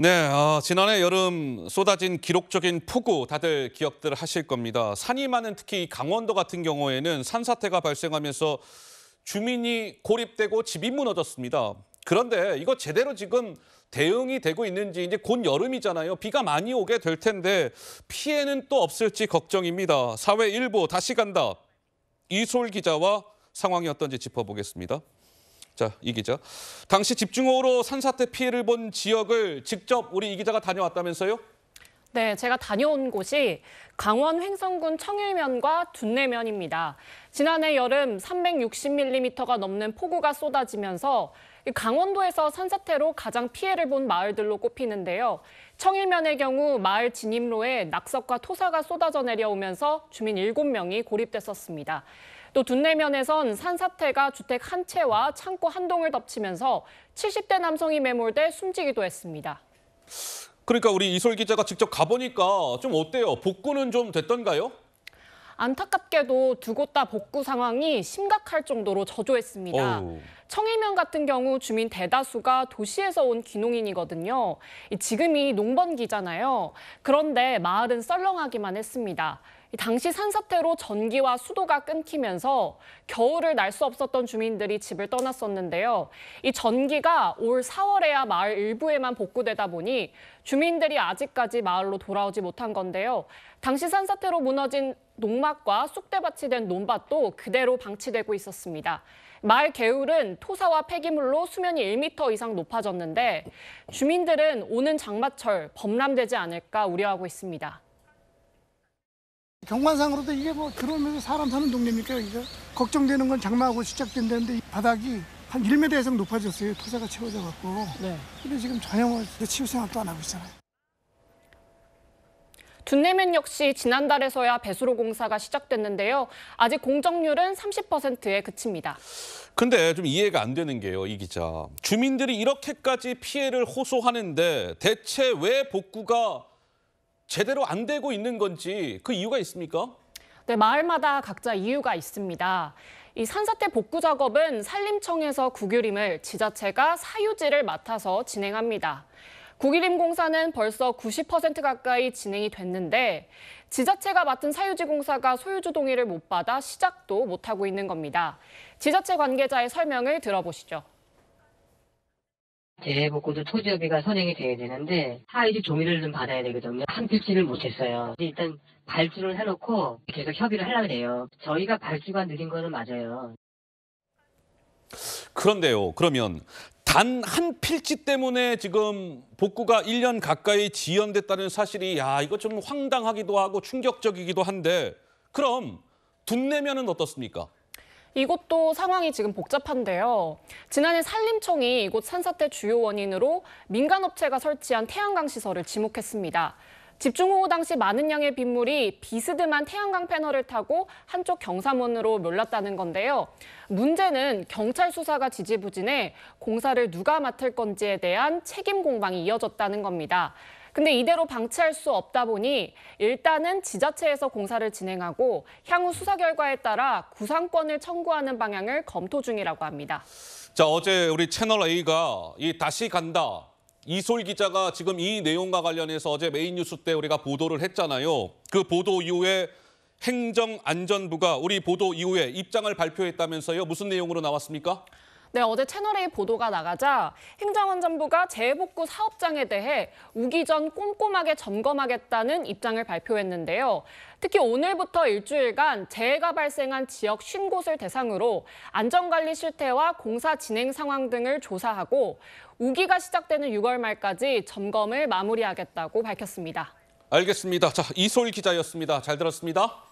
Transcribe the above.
네, 지난해 여름 쏟아진 기록적인 폭우 다들 기억들 하실 겁니다. 산이 많은 특히 강원도 같은 경우에는 산사태가 발생하면서 주민이 고립되고 집이 무너졌습니다. 그런데 이거 제대로 지금 대응이 되고 있는지 이제 곧 여름이잖아요. 비가 많이 오게 될 텐데 피해는 또 없을지 걱정입니다. 사회 일보 다시 간다. 이솔 기자와 상황이 어떤지 짚어보겠습니다. 자, 이 기자. 당시 집중호우로 산사태 피해를 본 지역을 직접 우리 이 기자가 다녀왔다면서요? 네, 제가 다녀온 곳이 강원 횡성군 청일면과 둔내면입니다. 지난해 여름 360mm가 넘는 폭우가 쏟아지면서 강원도에서 산사태로 가장 피해를 본 마을들로 꼽히는데요. 청일면의 경우 마을 진입로에 낙석과 토사가 쏟아져 내려오면서 주민 7명이 고립됐었습니다. 또 둔내면에선 산사태가 주택 한 채와 창고 한 동을 덮치면서 70대 남성이 매몰돼 숨지기도 했습니다. 그러니까 우리 이솔 기자가 직접 가보니까 좀 어때요? 복구는 좀 됐던가요? 안타깝게도 두 곳 다 복구 상황이 심각할 정도로 저조했습니다. 청일면 같은 경우 주민 대다수가 도시에서 온 귀농인이거든요. 지금이 농번기잖아요. 그런데 마을은 썰렁하기만 했습니다. 당시 산사태로 전기와 수도가 끊기면서 겨울을 날 수 없었던 주민들이 집을 떠났었는데요. 이 전기가 올 4월에야 마을 일부에만 복구되다 보니 주민들이 아직까지 마을로 돌아오지 못한 건데요. 당시 산사태로 무너진 농막과 쑥대밭이 된 논밭도 그대로 방치되고 있었습니다. 마을 개울은 토사와 폐기물로 수면이 1m 이상 높아졌는데 주민들은 오는 장마철 범람되지 않을까 우려하고 있습니다. 경관상으로도 이게 뭐 들어오면서 사람 사는 동네입니까 여기가? 걱정되는 건 장마하고 시작된다는데 이 바닥이 한 1m 이상 높아졌어요. 토사가 채워져 갖고. 네. 근데 지금 전혀 치유 생각도 안 하고 있잖아요. 둔내면 역시 지난달에서야 배수로 공사가 시작됐는데요. 아직 공정률은 30%에 그칩니다. 근데 좀 이해가 안 되는 게요, 이 기자. 주민들이 이렇게까지 피해를 호소하는데 대체 왜 복구가 제대로 안 되고 있는 건지 그 이유가 있습니까? 네, 마을마다 각자 이유가 있습니다. 이 산사태 복구 작업은 산림청에서 국유림을 지자체가 사유지를 맡아서 진행합니다. 국유림 공사는 벌써 90% 가까이 진행이 됐는데 지자체가 맡은 사유지 공사가 소유주 동의를 못 받아 시작도 못하고 있는 겁니다. 지자체 관계자의 설명을 들어보시죠. 재복구도 토지협의가 선행이 돼야 되는데 사유지 동의를 좀 받아야 되거든요. 한 필지를 못했어요. 일단 발주를 해놓고 계속 협의를 하려고 해요. 저희가 발주가 느린 거는 맞아요. 그런데요, 그러면 단 한 필지 때문에 지금 복구가 1년 가까이 지연됐다는 사실이 이거 좀 황당하기도 하고 충격적이기도 한데 그럼 둔내면은 어떻습니까? 이곳도 상황이 지금 복잡한데요. 지난해 산림청이 이곳 산사태 주요 원인으로 민간업체가 설치한 태양광 시설을 지목했습니다. 집중호우 당시 많은 양의 빗물이 비스듬한 태양광 패널을 타고 한쪽 경사면으로 몰렸다는 건데요. 문제는 경찰 수사가 지지부진해 공사를 누가 맡을 건지에 대한 책임 공방이 이어졌다는 겁니다. 근데 이대로 방치할 수 없다 보니 일단은 지자체에서 공사를 진행하고 향후 수사 결과에 따라 구상권을 청구하는 방향을 검토 중이라고 합니다. 자, 어제 우리 채널 A가 이 다시 간다. 이솔 기자가 지금 이 내용과 관련해서 어제 메인 뉴스 때 우리가 보도를 했잖아요. 그 보도 이후에 행정안전부가 우리 보도 이후에 입장을 발표했다면서요. 무슨 내용으로 나왔습니까? 네, 어제 채널A 보도가 나가자 행정안전부가 재복구 사업장에 대해 우기 전 꼼꼼하게 점검하겠다는 입장을 발표했는데요. 특히 오늘부터 일주일간 재해가 발생한 지역 50곳을 대상으로 안전관리 실태와 공사 진행 상황 등을 조사하고 우기가 시작되는 6월 말까지 점검을 마무리하겠다고 밝혔습니다. 알겠습니다. 자, 이솔 기자였습니다. 잘 들었습니다.